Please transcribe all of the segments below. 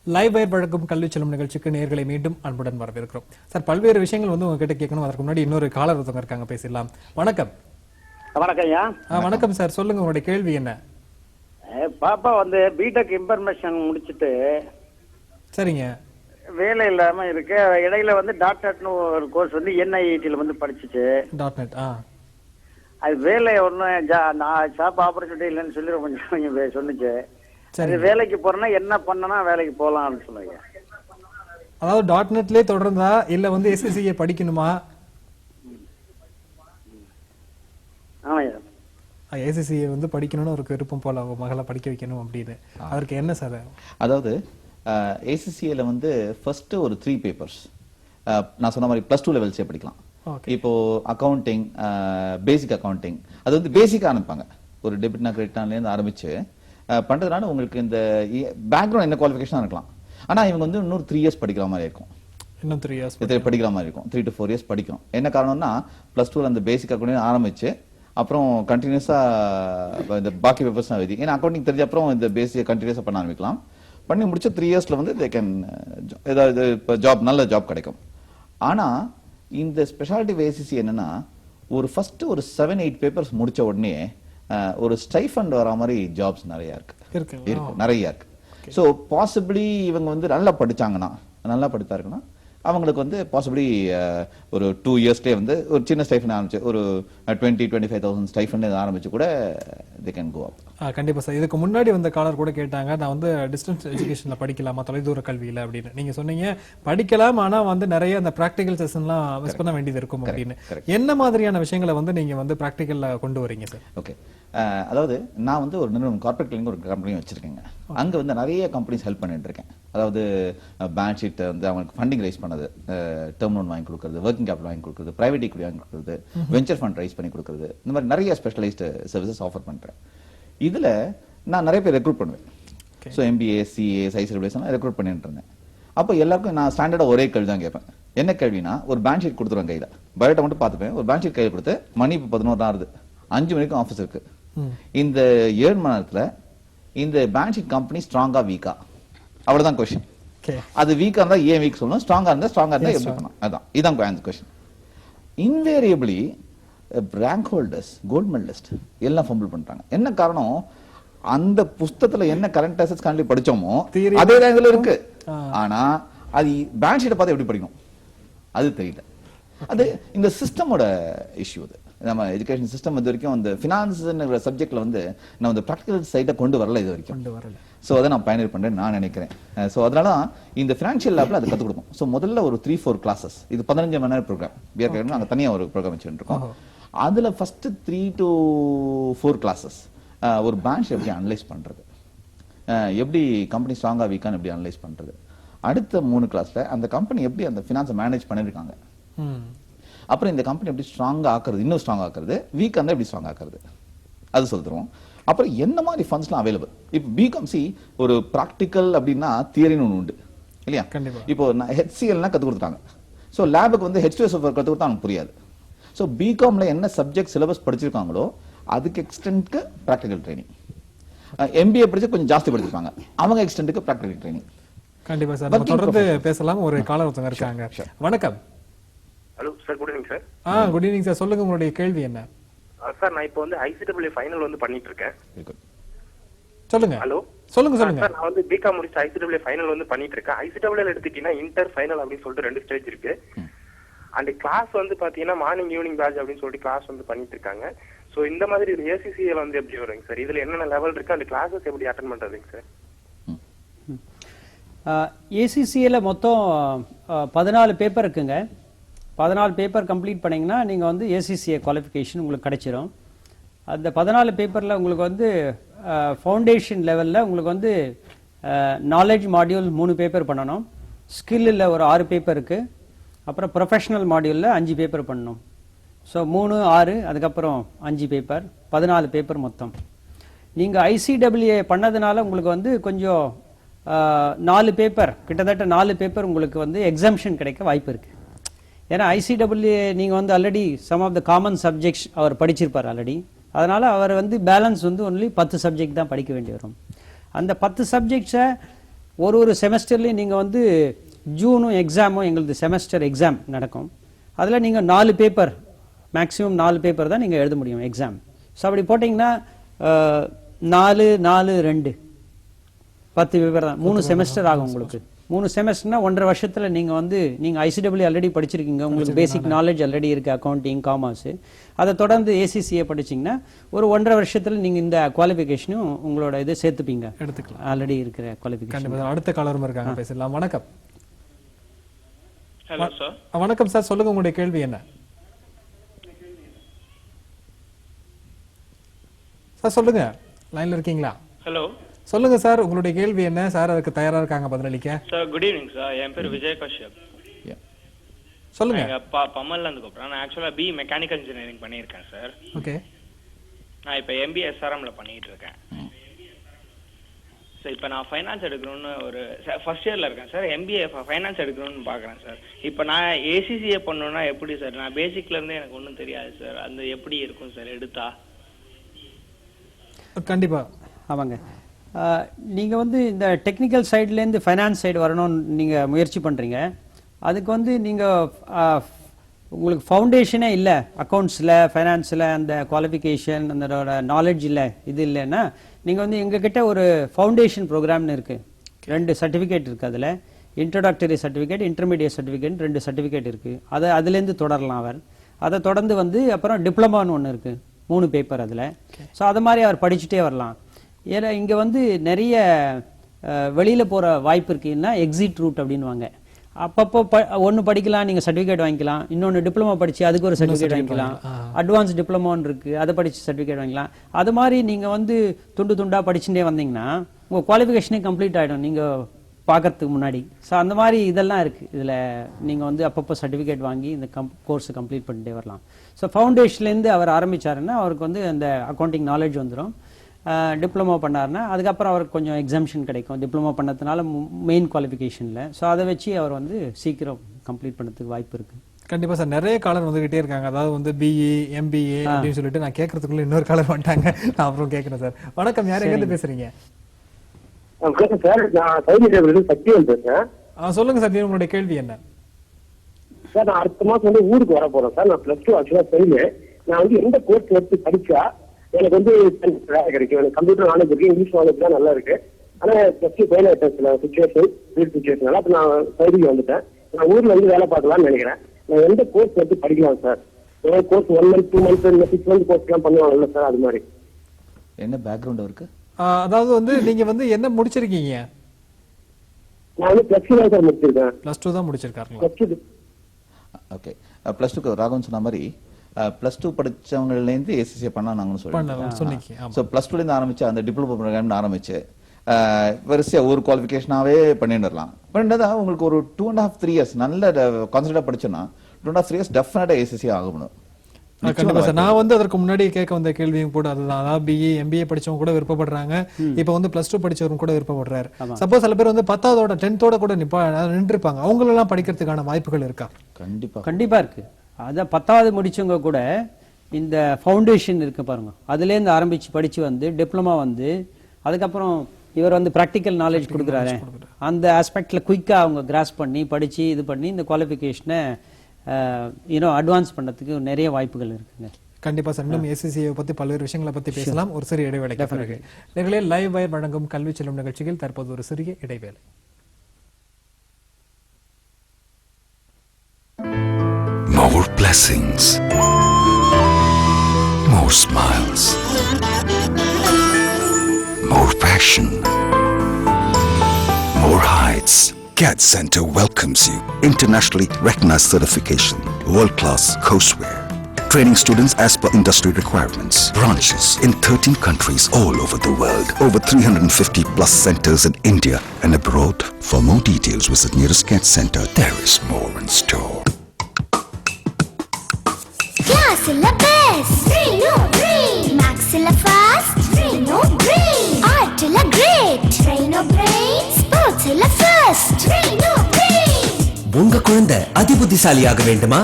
Live wire வழங்கும் கல்வி செல்லும் நிகழ்ச்சிக்கு நேர்களை மீண்டும் அன்புடன் வரவேற்கிறோம். சார், பல்வேறு விஷயங்கள் உங்ககிட்ட கேட்கணும். அதற்கு முன்னாடி இன்னொரு காலர் ஒருத்தவங்க இருக்காங்க, பேசலாம். வணக்கம். வணக்கம் ஐயா. வணக்கம் சார், சொல்லுங்க, உங்களுடைய கேள்வி என்ன? பாப்பா பிடெக் இன்ஃபர்மேஷன் முடிச்சுட்டு சரிங்க, வேலை இல்லாம இருக்கு. இடையில டாட் ஒரு கோர்ஸ் என்ஐடில படிச்சுச்சு. .net. அது வேலை ஒன்றும் ஜாப் ஆப்பர்ச்சுனிட்டி இல்லைன்னு சொல்லி கொஞ்சம் சொன்னுச்சு. சரி, வேலைக்கு போறேன்னா என்ன பண்ணனா வேலைக்கு போகலாம்னு சொன்னீங்க. அதாவது .netலயே தொடர்ந்தா இல்ல எஸ்எஸ்சிஏ படிக்கணுமா? ஆமாய்யா, எஸ்எஸ்சிஏ படிக்கணும்னு ஒரு விருப்பம் போல அவங்க மகளை படிக்க வைக்கணும் அப்படின்னு. அதற்கு என்ன சார்? அதாவது ஏசிசிஏல ஃபர்ஸ்ட் ஒரு 3 பேப்பர்ஸ் நான் சொன்ன மாதிரி +2 லெவல்ஸே படிக்கலாம். இப்போ அக்கவுண்டிங், பேசிக் அக்கவுண்டிங், அது பேசிக்கா ஆரம்பிப்பாங்க. ஒரு டெபிட்னா கிரெடிட்னாலேருந்து ஆரம்பிச்சு பண்றதுனால உங்களுக்கு இந்த பேக்ரவுண்ட் என்ன குவாலிஃபிகேஷனா இருக்கலாம். ஆனா இவங்க இன்னொரு 3 இயர்ஸ் படிக்கிற மாதிரி இருக்கும். இன்னும் 3 இயர்ஸ் படிக்கிற மாதிரி இருக்கும். 3 to 4 இயர்ஸ் படிக்கணும். என்ன காரணம்னா +2ல அந்த பேசிக் அக்கவுண்டிங் ஆரம்பிச்சு அப்புறம் கண்டினியூஸா இந்த பாக்கி பேப்பர்ஸ் தான் எழுதி, ஏன்னா அக்கவுண்டிங் தெரிஞ்ச அப்புறம் இந்த பேசிக் கண்டினியூஸா பண்ண ஆரம்பிக்கலாம். பண்ணி முடிச்ச 3 இயர்ஸ்ல தே கேன் ஏதாவது ஜாப், நல்ல ஜாப் கிடைக்கும். ஆனா இந்த ஸ்பெஷாலிட்டி ஏசிசி என்னன்னா ஒரு ஃபர்ஸ்ட் ஒரு 7-8 பேப்பர்ஸ் முடிச்ச உடனே ஒரு ஸ்டைஃபண்ட் வர மாதிரி ஜாப்ஸ் நிறைய இருக்கு, நிறைய இருக்கு. ஸோ பாசிபிளி இவங்க நல்லா படிச்சாங்கன்னா, நல்லா படித்தாருன்னா அவங்களுக்கு பாசிபிளி ஒரு 2 இயர்ஸ்லேயே ஒரு சின்ன ஸ்டைஃபண்ட் ஆரம்பிச்சு ஒரு 20-25,000 ஸ்டைஃபண்ட் ஆரம்பிச்சு கூட they can go up. கண்டிப்பா சார். இதுக்கு முன்னாடி வந்த காலர் கூட கேட்டாங்க, நான் டிஸ்டன்ஸ் எஜுகேஷன்ல படிக்கலாமா, தொலைதூர கல்வியில அப்படின்னு. நீங்க சொன்னீங்க படிக்கலாம், ஆனா நிறைய அந்த பிராக்டிகல் செஷன்லாம் மிஸ் பண்ண வேண்டியது இருக்கும் அப்படின்னு. என்ன மாதிரியான விஷயங்களை நீங்க பிராக்டிகல்ல கொண்டு வரீங்க சார்? ஓகே, அதாவது நான் ஒரு நிறுவனம், கார்பரேட் கிளினிக் ஒரு கம்பெனி வச்சிருக்கேங்க. அங்க நிறைய கம்பெனிஸ் ஹெல்ப் பண்ணிட்டு இருக்கேன். அதாவது பேலன்ஸ் ஷீட் அவங்களுக்கு ஃபண்டிங் ரைஸ் பண்ணது, டேர்ம் லோன் வாங்கி கொடுக்கறது, ஒர்க்கிங் கேபிட்டல் வாங்கி கொடுக்கறது, பிரைவேட் ஈக்விட்டி வாங்கி கொடுக்கறது, வெஞ்சர் ஃபண்ட் ரைஸ் பண்ணி கொடுக்கறது, இந்த மாதிரி நிறைய ஸ்பெஷலைஸ்டு சர்வீசஸ் ஆஃபர் பண்றேன். இதுல நான் நிறைய பேர் ரெக்ரூட் பண்ணுவேன். So MBA, CA, ICAS recruit பண்ணிட்டு இருந்தேன். அப்போ எல்லாருக்கும் நான் ஸ்டாண்டர்டா ஒரே கேள்வி தான் கேட்பேன். என்ன கேள்வினா, ஒரு பேலன்ஸ் ஷீட் கொடுத்துருவேன் கையில, பயோட்டா மட்டும் பார்த்துப்பேன். ஒரு பேலன்ஸ் ஷீட் கையில் கொடுத்து மணி இப்போ 11 ஆகுது, 5 மணிக்கும் ஆஃபீஸ் இருக்கு. இந்த 7 மணி நேரத்துல இந்த பேலன்ஸ் ஷீட் கம்பெனி ஸ்ட்ராங்கா வீக்கா, அவ்வளவுதான் கொஸ்டின். அது வீக்கா இருந்தா ஏன் வீக் சொல்லணும், ஸ்ட்ராங்கா இருந்தா எப்படி பண்ணணும், அதான் இதான் question. Invariably rank holders, gold medalist எல்லாம் ஃபம்பிள் பண்றாங்க. என்ன காரணம், அந்த புஸ்தகத்துல என்ன கரண்ட் அசெட்ஸ் கரண்ட்லி படிச்சோமோ அதே ரேங்க்ல இருக்கு. ஆனா அது பேலன்ஸ் ஷீட்டை பார்த்து எப்படி படிக்கணும் அது தெரியல. அது இந்த சிஸ்டமோட இஷ்யூ. அது நம்ம எஜுகேஷன் சிஸ்டம் இது வரைக்கும் அந்த ஃபினான்ஸ் சப்ஜெக்ட்ல நம்ம இந்த ப்ராக்டிகல் சைட்டை கொண்டு வரல இது வரைக்கும். ஸோ அதை நான் பயனர் பண்றேன்னு நான் நினைக்கிறேன். ஸோ அதனால இந்த ஃபினான்ஷியல் லேப்ல அதை கற்றுக் கொடுப்போம். ஸோ முதல்ல ஒரு 3-4 கிளாஸஸ், இது 15 மணி நேரம் ப்ரோக்ராம், பிஆர் நாங்கள் தனியாக ஒரு ப்ரோக்ராம் வச்சுட்டு இருக்கோம். அதுல ஃபர்ஸ்ட் 3 to 4 கிளாஸஸ் ஒரு பேலன்ஸ் எப்படி அனலைஸ் பண்றது, எப்படி கம்பெனி ஸ்ட்ராங்கா வீக்கான்னு எப்படி அனலைஸ் பண்றது. அடுத்த 3 கிளாஸ்ல அந்த கம்பெனி எப்படி அந்த ஃபினான்ஸை மேனேஜ் பண்ணிருக்காங்க, அப்புறம் இந்த கம்பெனி எப்படி ஸ்ட்ராங்கா ஆக்குறது, இன்னும் ஸ்ட்ராங் ஆக்குறது, வீக் இருந்தா எப்படி ஸ்ட்ராங் ஆக்குறது அது சொல்லிடுவோம். அப்புறம் என்ன மாதிரி ஃபண்ட்ஸ்லாம் அவைலபிள். இப்போ பிகாம்சி ஒரு ப்ராக்டிக்கல் அப்படின்னா தியரின்னு ஒன்று உண்டு இல்லையா? இப்போ HCLனா கற்றுக் கொடுத்தாங்க. ஸோ லேபுக்கு H2S கற்றுக் கொடுத்தா அவனுக்கு புரியாது. ஸோ பிகாம்ல என்ன சப்ஜெக்ட் சிலபஸ் படிச்சிருக்காங்களோ அதுக்கு எக்ஸ்டென்ட்க்கு ப்ராக்டிகல் ட்ரைனிங். MBA படிச்சு கொஞ்சம் ஜாஸ்தி படிச்சிருப்பாங்க, அவங்க எக்ஸ்டென்ட்க்கு ப்ராக்டிகல் ட்ரைனிங். கண்டிப்பா சார், நம்ம தொடர்ந்து பேசலாம். ஒரு காலர் ஒருத்தங்க இருக்காங்க. வணக்கம். Hello sir, good evening sir. Good evening sir, சொல்லுங்க, உங்களுடைய கேள்வி என்ன? சார், நான் இப்போ ICAA ஃபைனல் பண்ணிட்டு இருக்கேன். சொல்லுங்க. ஹலோ, சொல்லுங்க சொல்லுங்க. சார், நான் பிகாம் முடிச்சு ICAA ஃபைனல் பண்ணிட்டு இருக்கேன். ICAA எடுத்துட்டீங்கன்னா இன்டர் ஃபைனல் அப்படின்னு சொல்லிட்டு 2 ஸ்டேஜ் இருக்கு. அண்ட் கிளாஸ் பாத்தீங்கன்னா மார்னிங் ஈவினிங் பேட்ச் அப்படின்னு சொல்லிட்டு கிளாஸ் பண்ணிட்டு இருக்காங்க. சோ இந்த மாதிரி ACCA எப்படி வருங்க சார்? இதுல என்னென்ன லெவல் இருக்கு, அந்த கிளாஸஸ் எப்படி அட்டெண்ட் பண்றதுங்க சார்? ACCA மொத்தம் 14 பேப்பர் இருக்குங்க. 14 பேப்பர் கம்ப்ளீட் பண்ணீங்கன்னா நீங்க ACCA குவாலிஃபிகேஷன் உங்களுக்கு கிடைச்சிரும். அந்த 14 பேப்பர்ல உங்களுக்கு ஃபவுண்டேஷன் லெவல்ல உங்களுக்கு நாலேஜ் மாடியூல் 3 பேப்பர் பண்ணணும். ஸ்கில்ல ஒரு 6 பேப்பர் இருக்கு. அப்புறம் ப்ரொஃபஷனல் மாடியூல்ல 5 பேப்பர் பண்ணணும். ஸோ 3, 6 அதுக்கப்புறம் 5 பேப்பர், 14 பேப்பர் மொத்தம். நீங்க ICAA பண்ணதுனால உங்களுக்கு கொஞ்சம் 4 பேப்பர், கிட்டத்தட்ட 4 பேப்பர் உங்களுக்கு எக்ஸம்ஷன் கிடைக்க வாய்ப்பு இருக்கு. ஏன்னா ICAA நீங்க already some of the common subjects அவர் படிச்சிருப்பார் ஆல்ரெடி. அதனால அவர் பேலன்ஸ் ஒன்லி 10 சப்ஜெக்ட் தான் படிக்க வேண்டி வரும். அந்த 10 சப்ஜெக்ட்ஸை ஒரு செமஸ்டர்லேயும் நீங்கள் வந்து ஜூனும் எக்ஸாமும் எங்களுக்கு செமஸ்டர் எக்ஸாம் நடக்கும். அதில் நீங்கள் 4 பேப்பர் மேக்ஸிமம் 4 பேப்பர் தான் நீங்கள் எழுத முடியும் எக்ஸாம். ஸோ அப்படி போட்டிங்கன்னா 4, 4, 2 10 பேப்பர் தான். 3 செமஸ்டர் ஆகும் உங்களுக்கு. 3 செமஸ்டர்னா 1.5 வருஷத்துல நீங்க ஐசிடபிள்யூ ஆல்ரெடி படிச்சிருக்கீங்க, உங்களுக்கு பேசிக் நாலேஜ் ஆல்ரெடி இருக்கு, அக்கௌண்டிங், காமர்ஸ். அதை தொடர்ந்து ஏசிசிஏ படிச்சீங்கன்னா ஒரு 1.5 வருஷத்துல நீங்க இந்த குவாலிஃபிகேஷனும் உங்களோட இது சேர்த்துப்பீங்க, எடுத்துக்கலாம். ஆல்ரெடி இருக்கிற குவாலிஃபிகேஷன். அடுத்த காலரும் இருக்காங்க, பேசலாம். வணக்கம். Hello sir. வணக்கம் சார், சொல்லுங்க உங்களுடைய கேள்வி என்ன சார்? சொல்லுங்க, லைன்ல இருக்கீங்களா? ஹலோ, சொல்லுங்க சார், உங்களுடைய கேள்வி என்ன? சார் அதுக்கு தயாரா இருக்காங்க பதிலளிக்க. Sir good evening sir. என் பேர் விஜய் கஷ்யப். சொல்லுங்க. பம்மல்ல இருந்து கூப்பிடுறேன். நான் ஆக்சுவலா பி மெக்கானிக்கல் இன்ஜினியரிங் பண்ணியிருக்கேன் சார். ஓகே. நான் இப்போ எம்பிஏ எஸ்ஆர்எம்ல பண்ணிட்டு இருக்கேன் சார். இப்போ நான் ஃபைனான்ஸ் எடுக்கணும்னு ஒரு ஃபர்ஸ்ட் இயர்ல இருக்கேன் சார். எம்பிஏ ஃபைனான்ஸ் எடுக்கணும்னு பார்க்குறேன் சார். இப்போ நான் ஏசிசிஏ பண்ணணும்னா எப்படி சார்? நான் பேசிக்ல இருந்து எனக்கு ஒன்றும் தெரியாது சார். அந்த எப்படி இருக்கும் சார் எடுத்தா? கண்டிப்பா. ஆமாங்க. நீங்கள் வந்து இந்த டெக்னிக்கல் சைட்லேருந்து ஃபைனான்ஸ் சைடு வரணும்னு நீங்கள் முயற்சி பண்ணுறீங்க. அதுக்கு வந்து நீங்கள் உங்களுக்கு ஃபவுண்டேஷனே இல்லை, அக்கௌண்ட்ஸில் ஃபைனான்ஸில் அந்த குவாலிஃபிகேஷன் அதோட நாலேஜ் இல்லை, இது இல்லைன்னா நீங்கள் வந்து எங்ககிட்ட ஒரு ஃபவுண்டேஷன் ப்ரோக்ராம்னு இருக்குது. 2 சர்டிஃபிகேட் இருக்குது. அதில் introductory certificate, intermediate certificate 2 certificate இருக்குது. அதுலேருந்து தொடரலாம் அவர். அதை தொடர்ந்து வந்து அப்புறம் டிப்ளமான்னு ஒன்று இருக்குது, 3 பேப்பர் அதில். ஸோ அது மாதிரி அவர் படிச்சுட்டே வரலாம். ஏன்னா இங்கே வந்து நிறைய வெளியில் போகிற வாய்ப்பு இருக்குன்னா எக்ஸிட் ரூட் அப்படின்வாங்க. அப்பப்போ ஒன்று படிக்கலாம், நீங்கள் சர்டிஃபிகேட் வாங்கிக்கலாம். இன்னொன்று டிப்ளமோ படித்து அதுக்கு ஒரு சர்டிஃபிகேட் வாங்கிக்கலாம். அட்வான்ஸ் டிப்ளமோன்னு இருக்குது, அதை படித்து சர்டிஃபிகேட் வாங்கிக்கலாம். அது மாதிரி நீங்கள் வந்து துண்டு துண்டாக படிச்சுட்டே வந்தீங்கன்னா உங்கள் குவாலிஃபிகேஷனே கம்ப்ளீட் ஆகிடும் நீங்கள் பார்க்கறதுக்கு முன்னாடி. ஸோ அந்த மாதிரி இதெல்லாம் இருக்குது. இதில் நீங்கள் வந்து அப்பப்போ சர்டிஃபிகேட் வாங்கி இந்த கோர்ஸை கம்ப்ளீட் பண்ணிட்டே வரலாம். ஸோ ஃபவுண்டேஷன்லேருந்து அவர் ஆரம்பித்தாருன்னா அவருக்கு வந்து அந்த அக்கௌண்டிங் நாலேஜ் வந்துடும். டிப்ளமோ பண்ணார்னா அதுக்கப்புறம் அவருக்கு கொஞ்சம் எக்ஸாம்ஷன் கிடைக்கும் டிப்ளமோ பண்ணதுனால மெயின் குவாலிஃபிகேஷனில். ஸோ அதை வச்சு அவர் வந்து சீக்கிரம் கம்ப்ளீட் பண்ணுறதுக்கு வாய்ப்பு இருக்குது. கண்டிப்பா சார். நிறைய காலர் வந்துகிட்டே இருக்காங்க. அதாவது வந்து பிஇ, எம்பிஏ அப்படின்னு சொல்லிட்டு நான் கேட்கறதுக்குள்ள இன்னொரு காலர் வந்துட்டாங்க. நான் அப்புறம் கேட்கறேன் சார். வணக்கம், யார் எங்க இருந்து பேசுறீங்க? சார், நான் சைனிக் சக்திவன் பேசுறேன். சொல்லுங்க சார், உங்களுடைய கேள்வி என்ன? சார், நான் அடுத்த மாசம் வந்து ஊருக்கு வர போறேன் சார். நான் +2 ஆக்சுவலா ஃபெயில். நான் வந்து எந்த கோர்ஸ் எடுத்து படிச்சா எனக்கு வந்து வேலை கிடைக்கும்? எனக்கு கம்ப்யூட்டர் நாலேஜ் இருக்கு, இங்கிலீஷ் நாலேஜ் தான் நல்லா இருக்கு. ஆனா +2 ஃபெயில் ஆயிட்டேன் சில சுச்சுவேஷன். அப்ப நான் சைடுக்கு வந்துட்டேன். நான் ஊர்ல வந்து வேலை பார்க்கலாம்னு நினைக்கிறேன். நான் எந்த கோர்ஸ் எடுத்து படிக்கலாம் சார்? கோர்ஸ் 1 month 2 months இல்ல 6 months கோர்ஸ் எல்லாம் பண்ணுவாங்கல்ல சார், அது மாதிரி. என்ன பேக்ரவுண்ட் இருக்கு? அதாவது வந்து நீங்க வந்து என்ன முடிச்சிருக்கீங்க? நான் வந்து +2 தான் சார் முடிச்சிருக்கேன். +2 தான் முடிச்சிருக்காருங்களா? ஓகே. +2 ராகவன் சொன்ன மாதிரி +2 படிச்சவங்கலேருந்து ஏசிசிஏ பண்ணா நாங்கன்னு சொல்லிட்டோம். ஸோ +2லேருந்து ஆரம்பிச்சு அந்த டிப்ளமோ ப்ரோக்ராம்னு ஆரம்பிச்சு வரிசையாக ஒரு குவாலிஃபிகேஷனாகவே பண்ணிடலாம். பண்ணிட்டதா உங்களுக்கு ஒரு 2.5-3 years நல்ல கான்சன்ட்ரேட்டாக படிச்சோன்னா 2.5 years டெஃபினட்டாக ஏசிசிஏ ஆகணும். கண்டிப்பா சார். நான் வந்து அதற்கு முன்னாடி கேட்க வந்த கேள்வியும் கூட அதுதான். அதாவது பிஇ, எம்பிஏ படிச்சவங்க கூட விருப்பப்படுறாங்க. இப்போ வந்து +2 படிச்சவங்க கூட விருப்பப்படுறாரு. சப்போஸ் சில பேர் வந்து 10th 10th கூட நின்று இருப்பாங்க. அவங்களெல்லாம் படிக்கிறதுக்கான வாய்ப்புகள் இருக்கா? கண்டிப்பா இருக்கு. அதான் 10th முடிச்சவங்க கூட இந்த ஃபவுண்டேஷன் இருக்கு பாருங்க, அதுலேருந்து ஆரம்பிச்சு படிச்சு வந்து டிப்ளமா வந்து அதுக்கப்புறம் இவர் வந்து ப்ராக்டிக்கல் நாலேஜ் கொடுக்குறாரு. அந்த ஆஸ்பெக்ட்ல குயிக்கா அவங்க கிராஸ் பண்ணி படிச்சு இது பண்ணி இந்த குவாலிஃபிகேஷனை அட்வான்ஸ் பண்றதுக்கு நிறைய வாய்ப்புகள் இருக்குங்க. கண்டிப்பா சார். இன்னும் ஏசிசிஏ பத்தி பல்வேறு விஷயங்களை பத்தி பேசலாம். ஒரு சிறிய இடைவேளைக்கு பிறகு நேயர்களே, லைவ் வயர் வழங்கும் கல்வி செல்லும் நிகழ்ச்சியில் தற்போது ஒரு சிறிய இடைவேளை. More blessings, more smiles, more passion, more heights. CAD Center welcomes you. Internationally recognized certification, world-class courseware. Training students as per industry requirements. Branches in 13 countries all over the world. Over 350 plus centers in India and abroad. For more details, visit nearest CAD Center. There is more in store. Class in the best, Reno Green. Max in the fast, Reno Green. Art in the great, Reno Brain. Sports in the first, Reno Green. உங்க குழந்தை அதிபுத்திசாலியாக வேண்டுமா?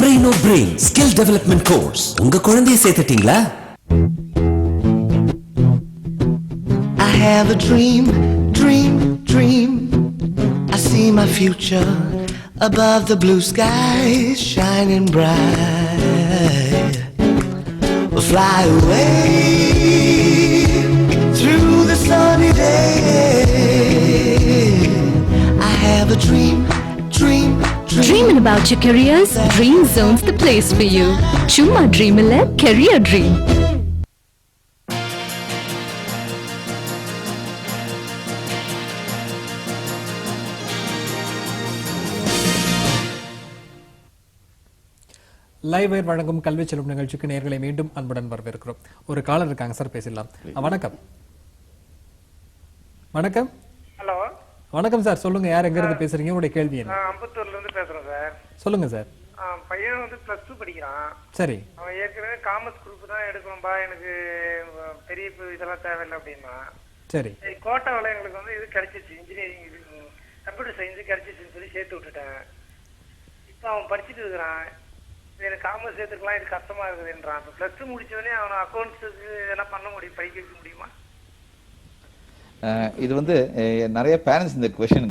Braino Brain Skill Development Course. உங்க குழந்தையை சேர்த்துட்டீங்களா? I have a dream, dream, dream. I see my future above the blue skies shining bright. We'll fly away through the sunny day. I have a dream, dream, dream. Dreaming about your careers? Dream Zone's the place for you. Chumma dream illa, career dream. Live wire வழங்கும் கல்வி செல்லும் நிகழ்ச்சிக்கு நேர்களை மீண்டும் அன்புடன் வரவேற்கிறோம். ஒரு collar இருக்காங்க சார், பேசலாம். வணக்கம். வணக்கம். ஹலோ. வணக்கம் சார், சொல்லுங்க. யார் எங்க இருந்து பேசுறீங்க? உங்களுடைய கேள்வி என்ன? அம்பத்தூர்ல இருந்து பேசுறேன் சார். சொல்லுங்க சார். பையன் வந்து +2 படிக்கிறான். சரி. அவன் ஏற்கனவே காமர்ஸ் குரூப் தான் எடுக்கணும்பா, எனக்கு பெரிய இதெல்லாம் தேவையில்லை அப்படின்னா. சரி. கோட்டாவில் எங்களுக்கு வந்து இது கிடைச்சிச்சு, இன்ஜினியரிங் கம்ப்யூட்டர் சயின்ஸ் கிடைச்சிச்சுன்னு சொல்லி சேர்த்து விட்டுட்டேன். இப்போ அவன் படிச்சுட்டு இருக்கிறான். எனக்கு காமர்ஸ் சேர்த்துக்கலாம், இது கஷ்டமா இருக்குதுன்றான். இப்போ +2 முடிச்சவனே அவனை அக்கௌண்ட்ஸுக்கு இதெல்லாம் பண்ண முடியும், படிக்க வைக்க முடியுமா? இது வந்து நிறைய பேரண்ட்ஸ் இந்த கொஸ்டின்